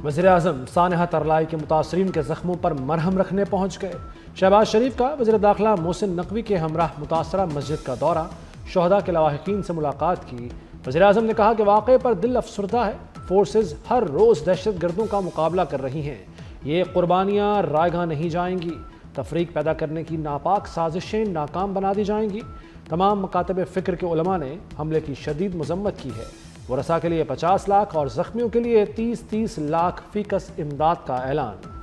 وزیراعظم سانحہ ترلائی کے متاثرین کے زخموں پر مرہم رکھنے پہنچ گئے۔ شہباز شریف کا وزیر داخلہ محسن نقوی کے ہمراہ متاثرہ مسجد کا دورہ، شہداء کے لواحقین سے ملاقات کی۔ وزیراعظم نے کہا کہ واقعے پر دل افسردہ ہے، فورسز ہر روز دہشت گردوں کا مقابلہ کر رہی ہیں، یہ قربانیاں رائیگاں نہیں جائیں گی، تفریق پیدا کرنے کی ناپاک سازشیں ناکام بنا دی جائیں گی۔ تمام مکاتب فکر کے علماء نے حملے کی شدید مذمت کی ہے۔ ورثاء کے لیے 50 لاکھ اور زخمیوں کے لیے 30 لاکھ فی کس امداد کا اعلان۔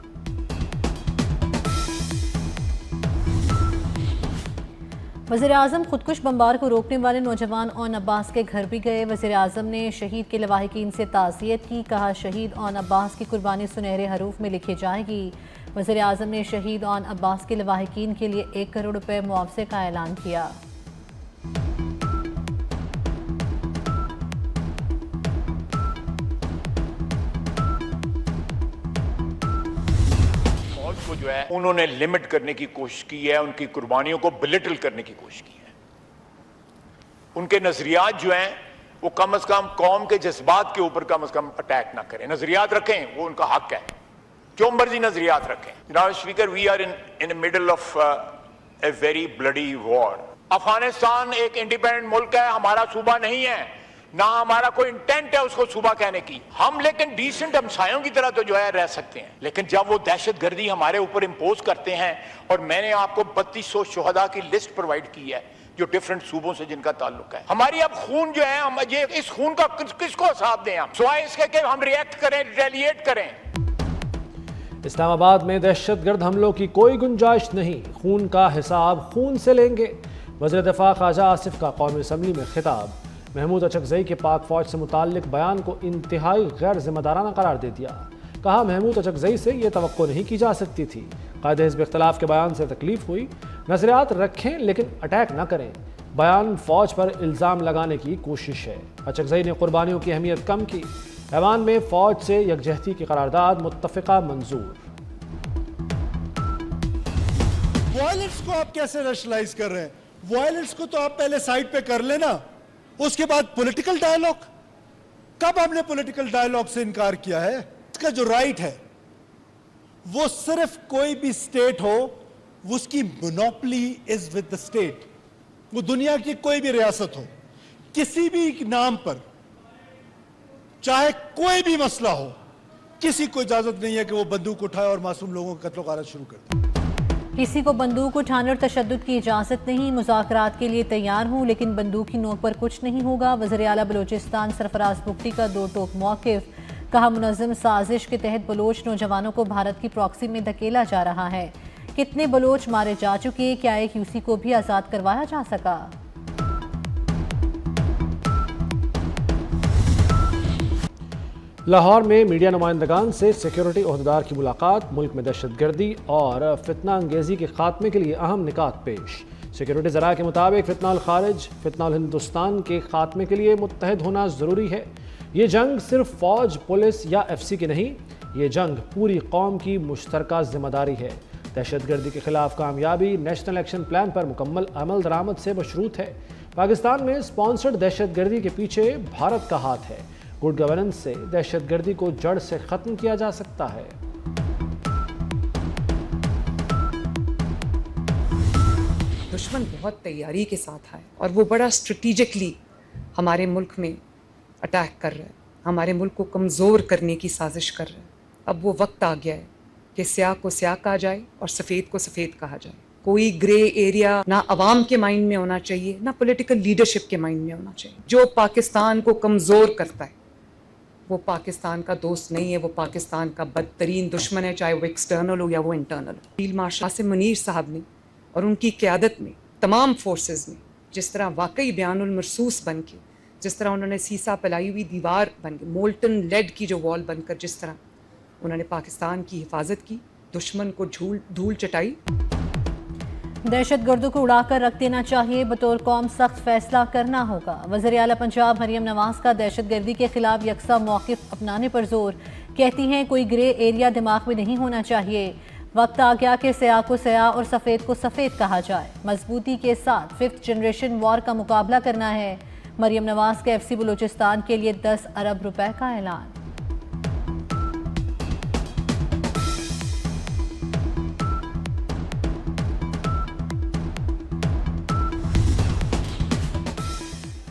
وزیراعظم خودکش بمبار کو روکنے والے نوجوان اون عباس کے گھر بھی گئے۔ وزیراعظم نے شہید کے لواحقین سے تعزیت کی، کہا شہید اون عباس کی قربانی سنہرے حروف میں لکھی جائے گی۔ وزیراعظم نے شہید اون عباس کے لواحقین کے لیے 1 کروڑ روپے معاوضے کا اعلان کیا۔ جو ہے انہوں نے لمٹ کرنے کی کوشش کی ہے، ان کی قربانیوں کو بلٹل کرنے کی کوشش کی ہے۔ ان کے نظریات جو ہیں وہ کم از کم قوم کے جذبات کے اوپر کم از کم اٹیک نہ کریں۔ نظریات رکھیں، وہ ان کا حق ہے، جو مرضی نظریات رکھیں۔ جناب speaker, we are in the middle of a very bloody war۔ Afghanistan ایک انڈیپینڈنٹ ملک ہے، ہمارا صوبہ نہیں ہے، نہ ہمارا کوئی انٹینٹ ہے اس کو صوبہ کہنے کی۔ ہم لیکن ڈیسنٹ ہمسایوں کی طرح تو جو ہے رہ سکتے ہیں، لیکن جب وہ دہشت گردی ہمارے اوپر امپوز کرتے ہیں، اور میں نے آپ کو 3200 شہداء کی لسٹ پرووائڈ کی ہے جو ڈیفرنٹ صوبوں سے جن کا تعلق ہے۔ ہماری اب خون جو ہے، ہم یہ اس خون کا کس کو حساب دیں، ہم سوائے اس کے کہ ہم ریئیکٹ کریں، ریٹیلیٹ کریں۔ اسلام آباد میں دہشت گرد حملوں کی کوئی گنجائش نہیں، خون کا حساب خون سے لیں گے۔ وزیر دفاع خواجہ آصف کا قومی اسمبلی میں خطاب۔ محمود اچکزئی کے پاک فوج سے متعلق بیان کو انتہائی غیر ذمہ دارانہ قرار دے دیا۔ کہا محمود اچکزئی سے یہ توقع نہیں کی جا سکتی تھی، قائد حزب اختلاف کے بیان سے تکلیف ہوئی، نظریات رکھیں لیکن اٹیک نہ کریں، بیان فوج پر الزام لگانے کی کوشش ہے۔ اچکزئی نے قربانیوں کی اہمیت کم کی، ایوان میں فوج سے یکجہتی کی قرارداد متفقہ منظور۔ وائلنس کو آپ کیسے ریشنلائز کر رہے ہیں؟ وائلنس کو تو آپ پہلے سائڈ پہ کر لینا، اس کے بعد پولیٹیکل ڈائیلاگ۔ کب ہم نے پولیٹیکل ڈائیلاگ سے انکار کیا ہے؟ اس کا جو رائٹ ہے وہ صرف کوئی بھی سٹیٹ ہو، اس کی monopoly is with the state. وہ دنیا کی کوئی بھی ریاست ہو، کسی بھی نام پر، چاہے کوئی بھی مسئلہ ہو، کسی کو اجازت نہیں ہے کہ وہ بندوق اٹھائے اور معصوم لوگوں کا قتل و غارت شروع کر دے۔ کسی کو بندوق اٹھانے اور تشدد کی اجازت نہیں، مذاکرات کے لیے تیار ہوں لیکن بندوق کی نوک پر کچھ نہیں ہوگا۔ وزیر اعلیٰ بلوچستان سرفراز بگٹی کا 2 ٹوک موقف۔ کہا منظم سازش کے تحت بلوچ نوجوانوں کو بھارت کی پراکسی میں دھکیلا جا رہا ہے۔ کتنے بلوچ مارے جا چکے، کیا ایک یوسی کو بھی آزاد کروایا جا سکا؟ لاہور میں میڈیا نمائندگان سے سیکیورٹی عہدیدار کی ملاقات، ملک میں دہشت گردی اور فتنہ انگیزی کے خاتمے کے لیے اہم نکات پیش۔ سیکیورٹی ذرائع کے مطابق فتنہ الخارج، فتنہ الہندوستان کے خاتمے کے لیے متحد ہونا ضروری ہے۔ یہ جنگ صرف فوج، پولیس یا ایف سی کی نہیں، یہ جنگ پوری قوم کی مشترکہ ذمہ داری ہے۔ دہشت گردی کے خلاف کامیابی نیشنل ایکشن پلان پر مکمل عمل درآمد سے مشروط ہے۔ پاکستان میں اسپانسرڈ دہشت گردی کے پیچھے بھارت کا ہاتھ ہے۔ گڈ گورننس سے دہشت گردی کو جڑ سے ختم کیا جا سکتا ہے۔ دشمن بہت تیاری کے ساتھ آئے اور وہ بڑا اسٹریٹیجکلی ہمارے ملک میں اٹیک کر رہا ہے، ہمارے ملک کو کمزور کرنے کی سازش کر رہا ہے۔ اب وہ وقت آ گیا ہے کہ سیاہ کو سیاہ کہا جائے اور سفید کو سفید کہا جائے۔ کوئی گرے ایریا نہ عوام کے مائنڈ میں ہونا چاہیے، نہ پولیٹیکل لیڈرشپ کے مائنڈ میں ہونا چاہیے۔ جو پاکستان کو کمزور کرتا ہے وہ پاکستان کا دوست نہیں ہے، وہ پاکستان کا بدترین دشمن ہے، چاہے وہ ایکسٹرنل ہو یا وہ انٹرنل ہو۔ فیلڈ مارشل قاسم منیر صاحب نے اور ان کی قیادت میں تمام فورسز نے جس طرح واقعی بیان المرصوص بن کے، جس طرح انہوں نے سیسا پلائی ہوئی دیوار بن کے، مولٹن لیڈ کی جو وال بن کر جس طرح انہوں نے پاکستان کی حفاظت کی، دشمن کو دھول چٹائی۔ دہشت گردوں کو اڑا کر رکھ دینا چاہیے، بطور قوم سخت فیصلہ کرنا ہوگا۔ وزیر اعلیٰ پنجاب مریم نواز کا دہشت گردی کے خلاف یکساں موقف اپنانے پر زور۔ کہتی ہیں کوئی گرے ایریا دماغ میں نہیں ہونا چاہیے، وقت آ گیا کہ سیاہ کو سیاہ اور سفید کو سفید کہا جائے۔ مضبوطی کے ساتھ 5th جنریشن وار کا مقابلہ کرنا ہے۔ مریم نواز کے ایف سی بلوچستان کے لیے 10 ارب روپے کا اعلان۔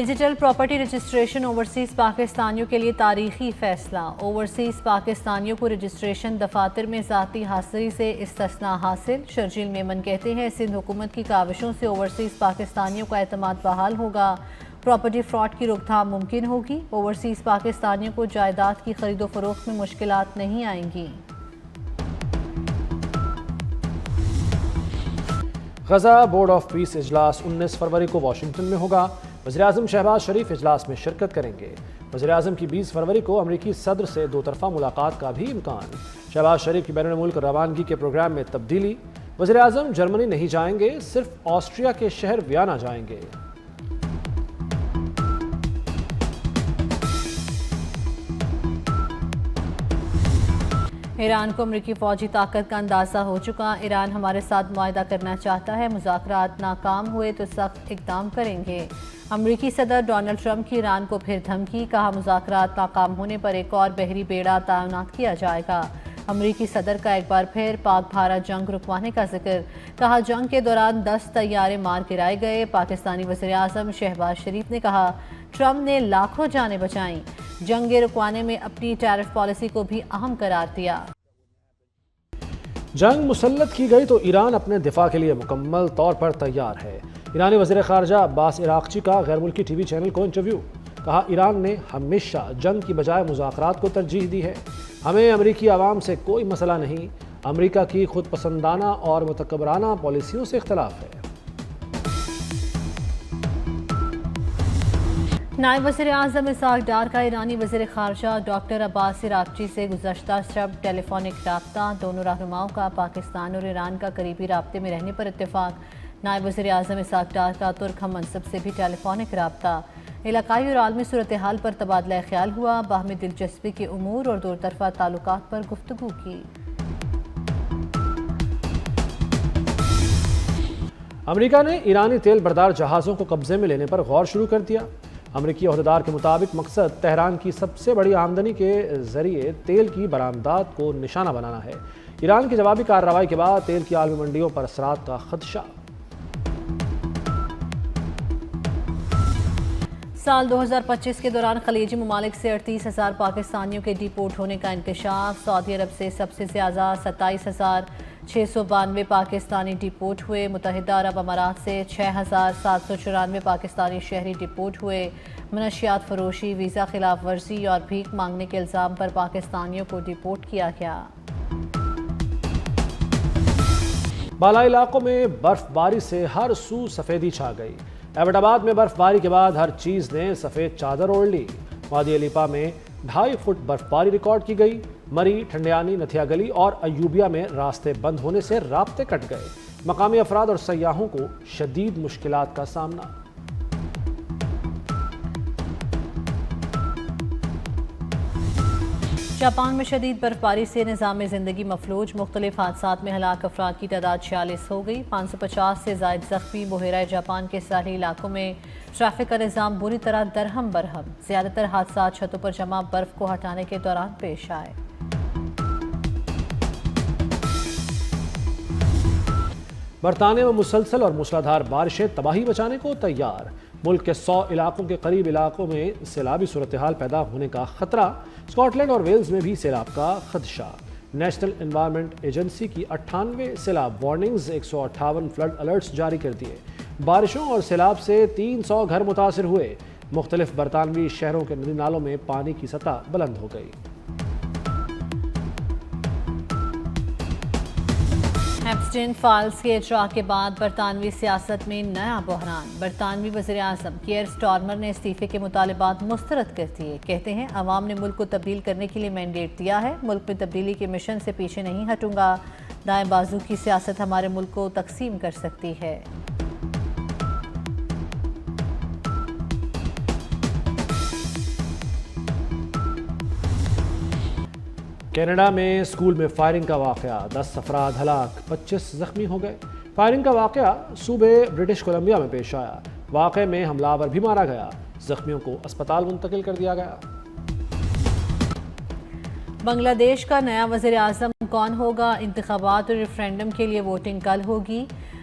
ڈیجیٹل پراپرٹی رجسٹریشن اوورسیز پاکستانیوں کے لیے تاریخی فیصلہ۔ اوورسیز پاکستانیوں کو رجسٹریشن دفاتر میں ذاتی حاضری سے استثناء حاصل۔ شرجیل میمن کہتے ہیں سندھ حکومت کی کاوشوں سے اوورسیز پاکستانیوں کا اعتماد بحال ہوگا، پراپرٹی فراڈ کی روک تھام ممکن ہوگی، اوورسیز پاکستانیوں کو جائیداد کی خرید و فروخت میں مشکلات نہیں آئیں گی۔ غزہ بورڈ آف پیس اجلاس 19 فروری کو واشنگٹن میں ہوگا۔ وزیراعظم شہباز شریف اجلاس میں شرکت کریں گے۔ وزیراعظم کی 20 فروری کو امریکی صدر سے دو طرفہ ملاقات کا بھی امکان۔ شہباز شریف کی بین الملک روانگی کے پروگرام میں تبدیلی، وزیراعظم جرمنی نہیں جائیں گے، صرف آسٹریا کے شہر ویانا جائیں گے۔ ایران کو امریکی فوجی طاقت کا اندازہ ہو چکا، ایران ہمارے ساتھ معاہدہ کرنا چاہتا ہے، مذاکرات ناکام ہوئے تو سخت اقدام کریں گے۔ امریکی صدر ڈونلڈ ٹرمپ کی ایران کو پھر دھمکی، کہا مذاکرات ناکام ہونے پر ایک اور بحری بیڑا تعینات کیا جائے گا۔ امریکی صدر کا ایک بار پھر پاک بھارت جنگ رکوانے کا ذکر، کہا جنگ کے دوران 10 طیارے مار گرائے گئے۔ پاکستانی وزیراعظم شہباز شریف نے کہا ٹرمپ نے لاکھوں جانیں بچائیں، جنگ رکوانے میں اپنی ٹیرف پالیسی کو بھی اہم قرار دیا۔ جنگ مسلط کی گئی تو ایران اپنے دفاع کے لیے مکمل طور پر تیار ہے۔ ایرانی وزیر خارجہ عباس عراقچی کا غیر ملکی ٹی وی چینل کو انٹرویو، کہا ایران نے ہمیشہ جنگ کی بجائے مذاکرات کو ترجیح دی ہے، ہمیں امریکی عوام سے کوئی مسئلہ نہیں، امریکہ کی خود پسندانہ اور متکبرانہ پالیسیوں سے اختلاف ہے۔ نائب وزیر اعظم اسحاق ڈار کا ایرانی وزیر خارجہ ڈاکٹر عباس عراقچی سے گزشتہ شب ٹیلی فونک رابطہ، دونوں رہنماؤں کا پاکستان اور ایران کا قریبی رابطے میں رہنے پر اتفاق۔ نائب وزیر اعظم اسحاق ڈار کا ترک ہم منصب سے بھی ٹیلی فونک رابطہ، علاقائی اور عالمی صورتحال پر تبادلہ خیال ہوا، باہمی دلچسپی کے امور اور دو طرفہ تعلقات پر گفتگو کی۔ امریکہ نے ایرانی تیل بردار جہازوں کو قبضے میں لینے پر غور شروع کر دیا۔ امریکی عہدیدار کے مطابق مقصد تہران کی سب سے بڑی آمدنی کے ذریعے تیل کی برآمدات کو نشانہ بنانا ہے۔ ایران کی جوابی کارروائی کے بعد تیل کی عالمی منڈیوں پر اثرات کا خدشہ۔ سال 2025 کے دوران خلیجی ممالک سے 38,000 پاکستانیوں کے ڈی پورٹ ہونے کا انکشاف۔ سعودی عرب سے سب سے زیادہ 27,692 پاکستانی ڈی پورٹ ہوئے۔ متحدہ عرب امارات سے 6,794 پاکستانی شہری ڈی پورٹ ہوئے۔ منشیات فروشی، ویزا خلاف ورزی اور بھیک مانگنے کے الزام پر پاکستانیوں کو ڈی پورٹ کیا گیا۔ بالائی علاقوں میں برف باری سے ہر سو سفیدی چھا گئی۔ ایبٹ آباد میں برف باری کے بعد ہر چیز نے سفید چادر اوڑھ لی۔ وادی علیپا میں 2.5 فٹ برف باری ریکارڈ کی گئی۔ مری، ٹھنڈیانی، نتھیا گلی اور ایوبیہ میں راستے بند ہونے سے رابطے کٹ گئے۔ مقامی افراد اور سیاحوں کو شدید مشکلات کا سامنا۔ جاپان میں شدید برف باری سے نظام زندگی مفلوج، مختلف حادثات میں ہلاک افراد کی تعداد 46 ہو گئی، 550 سے زائد زخمی۔ بحیرہ جاپان کے ساحلی علاقوں میں ٹریفک کا نظام بری طرح درہم برہم، زیادہ تر حادثات چھتوں پر جمع برف کو ہٹانے کے دوران پیش آئے۔ برطانیہ میں مسلسل اور موسلادھار بارشیں تباہی مچانے کو تیار۔ ملک کے 100 علاقوں کے قریب علاقوں میں سیلابی صورتحال پیدا ہونے کا خطرہ۔ اسکاٹ لینڈ اور ویلز میں بھی سیلاب کا خدشہ۔ نیشنل انوائرمنٹ ایجنسی کی 98 سیلاب وارننگز، 158 فلڈ الرٹس جاری کر دیے۔ بارشوں اور سیلاب سے 300 گھر متاثر ہوئے۔ مختلف برطانوی شہروں کے ندی نالوں میں پانی کی سطح بلند ہو گئی۔ ایپسٹین فائلز کے اجراء کے بعد برطانوی سیاست میں نیا بحران۔ برطانوی وزیر اعظم کیئر سٹارمر نے استعفے کے مطالبات مسترد کر دیے۔ کہتے ہیں عوام نے ملک کو تبدیل کرنے کے لیے مینڈیٹ دیا ہے، ملک میں تبدیلی کے مشن سے پیچھے نہیں ہٹوں گا۔ دائیں بازو کی سیاست ہمارے ملک کو تقسیم کر سکتی ہے۔ کینیڈا میں اسکول میں فائرنگ کا واقعہ، 10 افراد ہلاک، 25 زخمی ہو گئے۔ فائرنگ کا واقعہ صوبے برٹش کولمبیا میں پیش آیا۔ واقعے میں حملہ آور بھی مارا گیا، زخمیوں کو اسپتال منتقل کر دیا گیا۔ بنگلہ دیش کا نیا وزیر اعظم کون ہوگا؟ انتخابات اور ریفرینڈم کے لیے ووٹنگ کل ہوگی۔